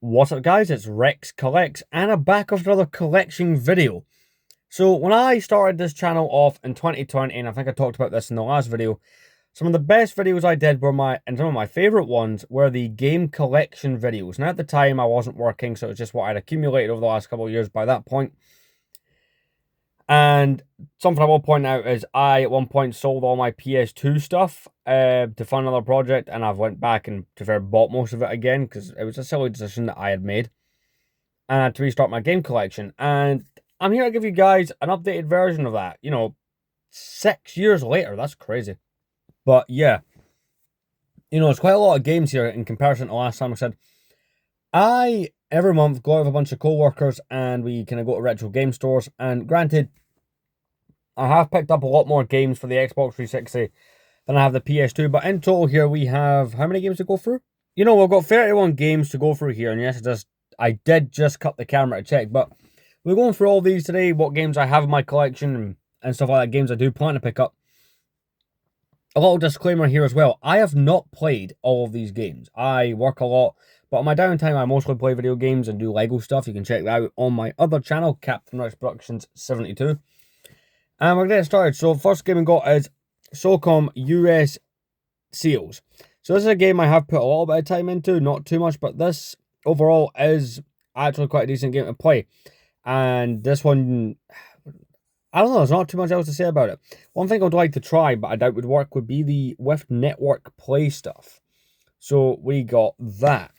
What's up guys, it's Rex Collects and I'm back with another collection video. So when I started this channel off in 2020, and I think I talked about this in the last video, some of the best videos I did were some of my favourite ones were the game collection videos. Now at the time I wasn't working, so it was just what I'd accumulated over the last couple of years by that point. And something I will point out is I at one point sold all my PS2 stuff to fund another project, and I've went back and to fair bought most of it again because it was a silly decision that I had made. And I had to restart my game collection. And I'm here to give you guys an updated version of that. 6 years later. That's crazy. But yeah, it's quite a lot of games here in comparison to last time. I said I every month go out with a bunch of co-workers and we kind of go to retro game stores. And granted, I have picked up a lot more games for the Xbox 360 than I have the PS2. But in total here we have how many games to go through? We've got 31 games to go through here. And yes, I did just cut the camera to check. But we're going through all these today, what games I have in my collection and stuff like that, games I do plan to pick up. A little disclaimer here as well. I have not played all of these games. I work a lot, but on my downtime, I mostly play video games and do Lego stuff. You can check that out on my other channel, Captain Rex Productions 72. And we're going to get started. So, first game we got is SOCOM US Seals. So, this is a game I have put a little bit of time into, not too much, but this overall is actually quite a decent game to play. And this one, I don't know, there's not too much else to say about it. One thing I'd like to try, but I doubt would work, would be the with network play stuff. So we got that.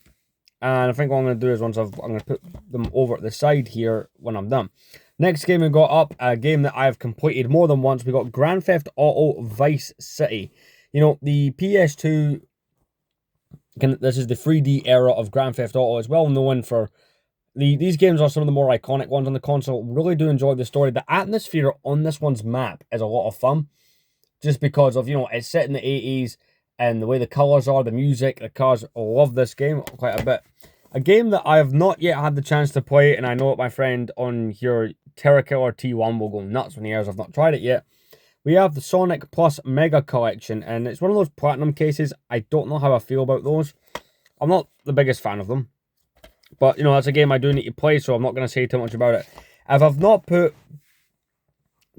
And I think what I'm going to do is I'm going to put them over at the side here when I'm done. Next game we got up, a game that I've completed more than once. We got Grand Theft Auto Vice City. The PS2, this is the 3D era of Grand Theft Auto. It's well known for these games are some of the more iconic ones on the console. Really do enjoy the story. The atmosphere on this one's map is a lot of fun. Just because of, it's set in the 80s. And the way the colours are, the music, the cars. I love this game quite a bit. A game that I have not yet had the chance to play. And I know that my friend on here, Terra Killer T1, will go nuts when he hears I've not tried it yet. We have the Sonic Plus Mega Collection. And it's one of those platinum cases. I don't know how I feel about those. I'm not the biggest fan of them. But, that's a game I do need to play, so I'm not going to say too much about it. If I've not put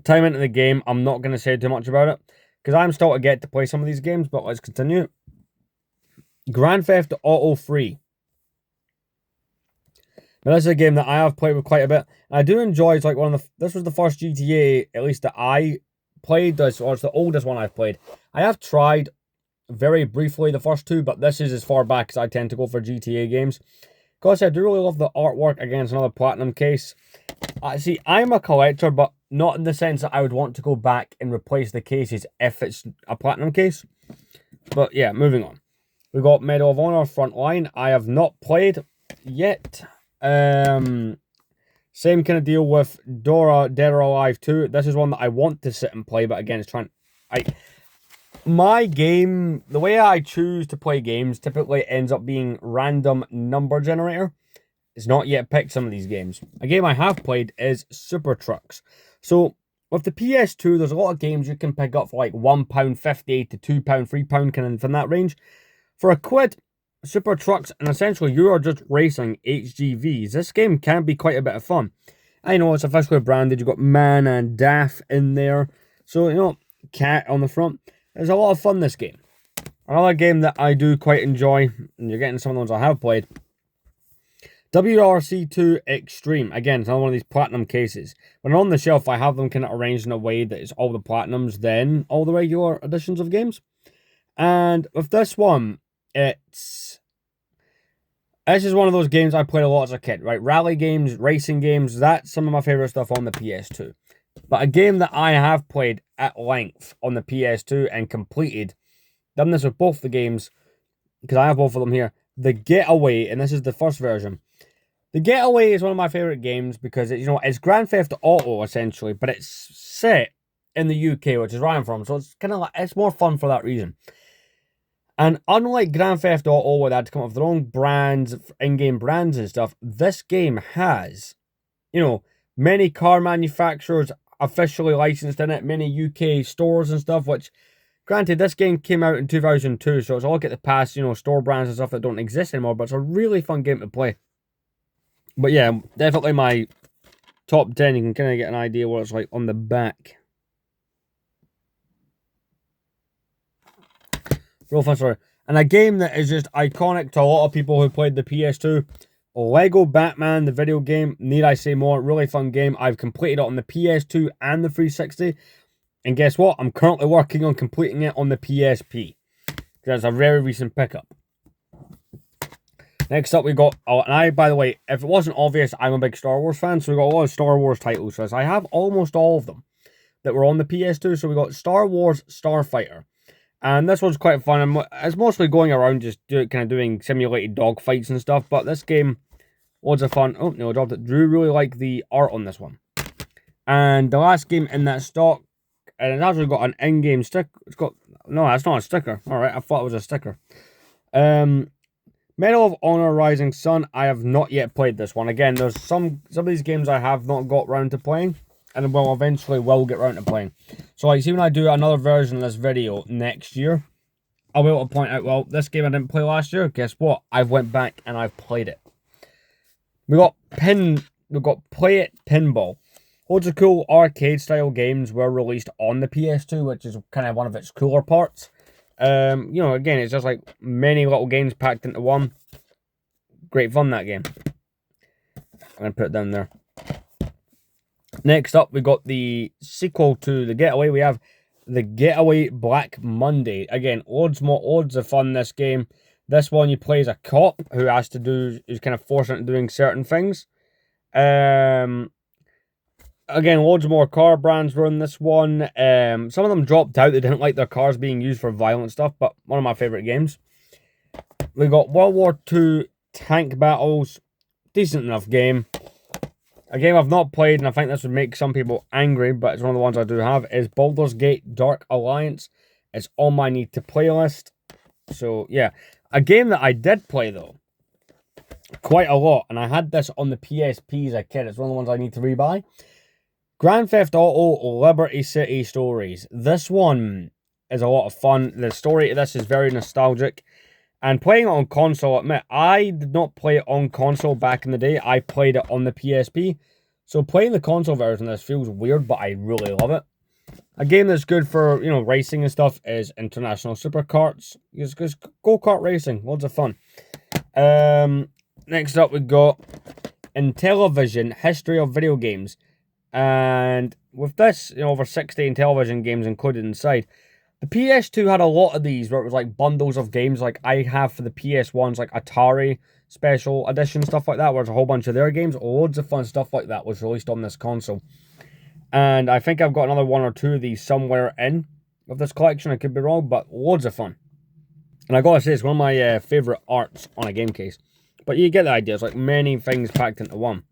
time into the game, I'm not going to say too much about it. Because I'm still to get to play some of these games, but let's continue. Grand Theft Auto 3. Now, this is a game that I have played with quite a bit. And I do enjoy, it's like this was the first GTA, at least that I played, or it's the oldest one I've played. I have tried very briefly the first two, but this is as far back as I tend to go for GTA games. Because I do really love the artwork. Against another platinum case. See, I'm a collector, but not in the sense that I would want to go back and replace the cases if it's a platinum case. But yeah, moving on. We got Medal of Honor Frontline. I have not played yet. Same kind of deal with Dora Dead or Alive 2. This is one that I want to sit and play, but again, it's trying. My game, the way I choose to play games typically ends up being random number generator. It's not yet picked some of these games. A game I have played is Super Trucks. So with the PS2, there's a lot of games you can pick up for like £1.50 to £2, £3, kind of in that range. For a quid, Super Trucks, and essentially you are just racing HGVs. This game can be quite a bit of fun. I know it's officially branded. You've got Man and Daff in there. So, Cat on the front. It's a lot of fun, this game. Another game that I do quite enjoy, and you're getting some of the ones I have played, WRC2 Extreme. Again, it's another one of these platinum cases. When they're on the shelf, I have them kind of arranged in a way that it's all the platinums, then all the regular editions of games. And with this one, this is one of those games I played a lot as a kid, right? Rally games, racing games, that's some of my favorite stuff on the PS2. But a game that I have played at length on the PS2 and completed, done this with both the games, because I have both of them here. The Getaway, and this is the first version. The Getaway is one of my favorite games because it's Grand Theft Auto essentially, but it's set in the UK, which is where I'm from. So it's kind of like, it's more fun for that reason. And unlike Grand Theft Auto, where they had to come up with their own brands, in-game brands and stuff, this game has, many car manufacturers officially licensed in it, many UK stores and stuff, which, granted, this game came out in 2002, so it's all get the past, store brands and stuff that don't exist anymore, but it's a really fun game to play. But yeah, definitely my top 10. You can kind of get an idea what it's like on the back. Real fun story. And a game that is just iconic to a lot of people who played the PS2. Lego Batman, the video game. Need I say more? Really fun game. I've completed it on the PS2 and the 360. And guess what? I'm currently working on completing it on the PSP. That's a very recent pickup. Next up, we got... Oh, and I, by the way, if it wasn't obvious, I'm a big Star Wars fan. So we got a lot of Star Wars titles. So I have almost all of them that were on the PS2. So we got Star Wars Starfighter. And this one's quite fun. It's mostly going around just kind of doing simulated dogfights and stuff. But this game, loads of fun. Oh, no, I dropped it. Drew really liked the art on this one. And the last game in that stock, and it's actually got an in-game sticker. It's got... No, that's not a sticker. Alright, I thought it was a sticker. Medal of Honor Rising Sun. I have not yet played this one. Again, there's some of these games I have not got round to playing. And will eventually get round to playing. So like, see when I do another version of this video next year, I'll be able to point out, well, this game I didn't play last year. Guess what? I've went back and I've played it. We've got Play It Pinball. Loads of cool arcade style games were released on the PS2, which is kind of one of its cooler parts. You know, again, it's just like many little games packed into one. Great fun, that game. I'm going to put it down there. Next up, we got the sequel to The Getaway. We have The Getaway Black Monday. Again, loads of fun in this game. This one, you play as a cop who has to do, is kind of forced into doing certain things. Again, loads more car brands were in this one. Some of them dropped out. They didn't like their cars being used for violent stuff, but one of my favorite games. We got World War II Tank Battles. Decent enough game. A game I've not played, and I think this would make some people angry, but it's one of the ones I do have, is Baldur's Gate Dark Alliance. It's on my need to play list. So, yeah. A game that I did play, though, quite a lot, and I had this on the PSP as a kid. It's one of the ones I need to rebuy. Grand Theft Auto Liberty City Stories. This one is a lot of fun. The story of this is very nostalgic. And playing it on console, admit, I did not play it on console back in the day. I played it on the PSP. So playing the console version of this feels weird, but I really love it. A game that's good for, you know, racing and stuff is International Superkarts. Just go-kart racing. Loads of fun. Next up, we got Intellivision History of Video Games. And with this, you know, over 60 Intellivision games included inside. The PS2 had a lot of these where it was like bundles of games like I have for the PS1s, like Atari Special Edition, stuff like that, where there's a whole bunch of their games. Loads of fun stuff like that was released on this console. And I think I've got another one or two of these somewhere in of this collection. I could be wrong, but loads of fun. And I gotta say, it's one of my favourite arts on a game case. But you get the idea. It's like many things packed into one.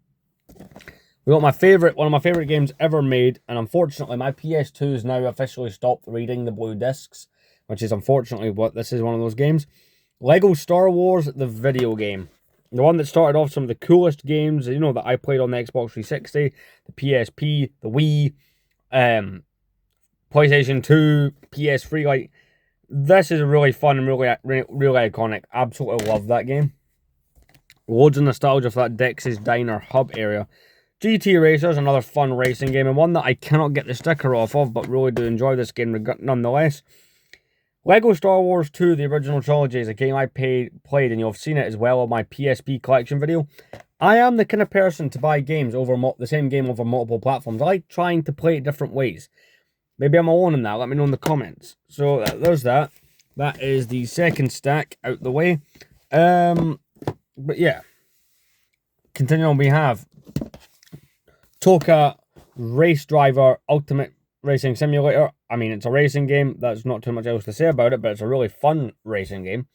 We got one of my favourite games ever made, and unfortunately my PS2 has now officially stopped reading the blue discs, which is unfortunately what this is one of those games. Lego Star Wars, the video game. The one that started off some of the coolest games, you know, that I played on the Xbox 360, the PSP, the Wii, PlayStation 2, PS3, like, this is really fun and really iconic. Absolutely love that game. Loads of nostalgia for that Dex's Diner hub area. GT Racers, another fun racing game, and one that I cannot get the sticker off of, but really do enjoy this game nonetheless. Lego Star Wars 2, the original trilogy, is a game I played, and you'll have seen it as well on my PSP collection video. I am the kind of person to buy games over the same game over multiple platforms. I like trying to play it different ways. Maybe I'm alone in that. Let me know in the comments. So there's that. That is the second stack out the way. But yeah. Continuing on, we have Toka Race Driver Ultimate Racing Simulator. I mean, it's a racing game. That's not too much else to say about it, but it's a really fun racing game.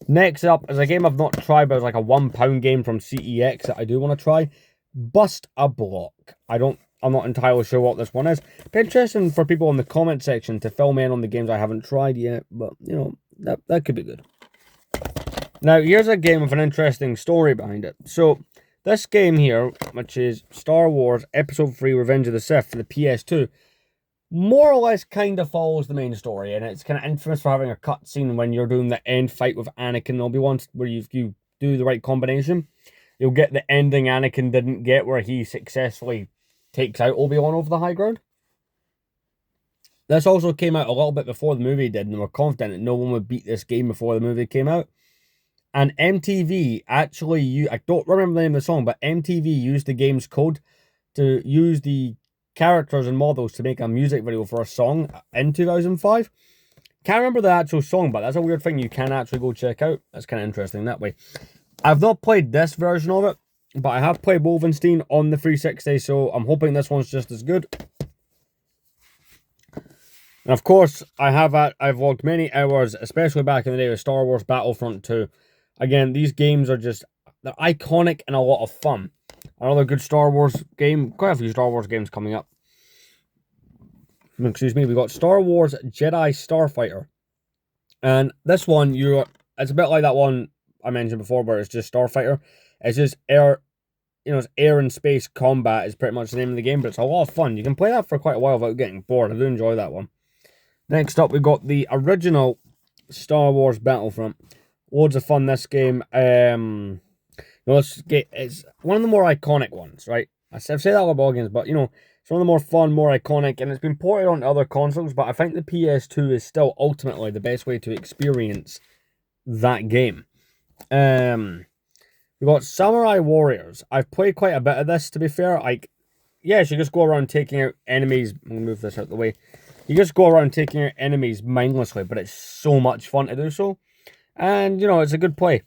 Next up is a game I've not tried, but it's like a £1 game from CEX that I do want to try. Bust a Block. I'm not entirely sure what this one is. Be interesting for people in the comment section to fill me in on the games I haven't tried yet, but, you know, that could be good. Now, here's a game with an interesting story behind it. So, this game here, which is Star Wars Episode 3 Revenge of the Sith for the PS2, more or less kind of follows the main story, and it's kind of infamous for having a cutscene when you're doing the end fight with Anakin and Obi-Wan, where you do the right combination. you'll get the ending Anakin didn't get, where he successfully takes out Obi-Wan over the high ground. This also came out a little bit before the movie did, and we're confident that no one would beat this game before the movie came out. And MTV actually, I don't remember the name of the song, but MTV used the game's code to use the characters and models to make a music video for a song in 2005. Can't remember the actual song, but that's a weird thing you can actually go check out. That's kind of interesting that way. I've not played this version of it, but I have played Wolfenstein on the 360, so I'm hoping this one's just as good. And of course, I've logged many hours, especially back in the day with Star Wars Battlefront 2. Again, these games are they're iconic and a lot of fun. Another good Star Wars game, quite a few Star Wars games coming up. Excuse me, we got Star Wars Jedi Starfighter. And this one, it's a bit like that one I mentioned before, where it's just Starfighter. It's just air, it's air and space combat is pretty much the name of the game, but it's a lot of fun. You can play that for quite a while without getting bored. I do enjoy that one. Next up, we got the original Star Wars Battlefront. Loads of fun, this game. It's one of the more iconic ones, right? I've said that about all games, but, it's one of the more fun, more iconic, and it's been ported onto other consoles, but I think the PS2 is still ultimately the best way to experience that game. We got Samurai Warriors. I've played quite a bit of this, to be fair. Yes, you just go around taking out enemies. I'm going to move this out of the way. You just go around taking out enemies mindlessly, but it's so much fun to do so. And, it's a good play.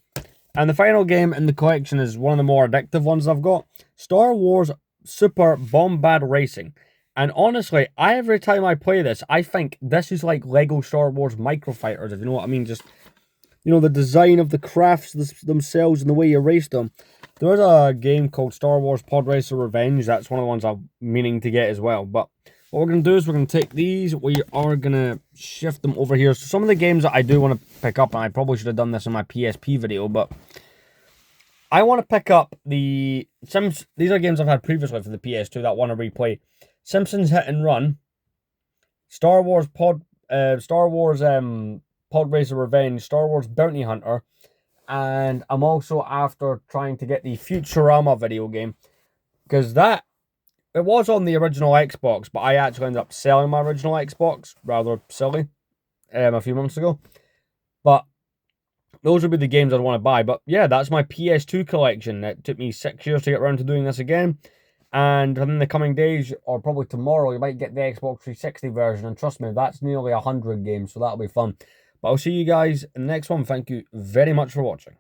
And the final game in the collection is one of the more addictive ones I've got. Star Wars Super Bombad Racing. And honestly, every time I play this, I think this is like Lego Star Wars Microfighters, if you know what I mean. Just, the design of the crafts themselves and the way you race them. There's a game called Star Wars Pod Racer Revenge. That's one of the ones I'm meaning to get as well. But what we're going to do is we're going to take these. We are going to shift them over here. So some of the games that I do want to pick up, and I probably should have done this in my PSP video, but I want to pick up the Sims. These are games I've had previously for the PS2 that I want to replay. Simpsons Hit and Run, Star Wars Pod Racer Revenge, Star Wars Bounty Hunter, and I'm also after trying to get the Futurama video game, because it was on the original Xbox, but I actually ended up selling my original Xbox, rather silly, a few months ago. But those would be the games I'd want to buy. But yeah, that's my PS2 collection. It took me 6 years to get around to doing this again. And in the coming days, or probably tomorrow, you might get the Xbox 360 version. And trust me, that's nearly 100 games, so that'll be fun. But I'll see you guys in the next one. Thank you very much for watching.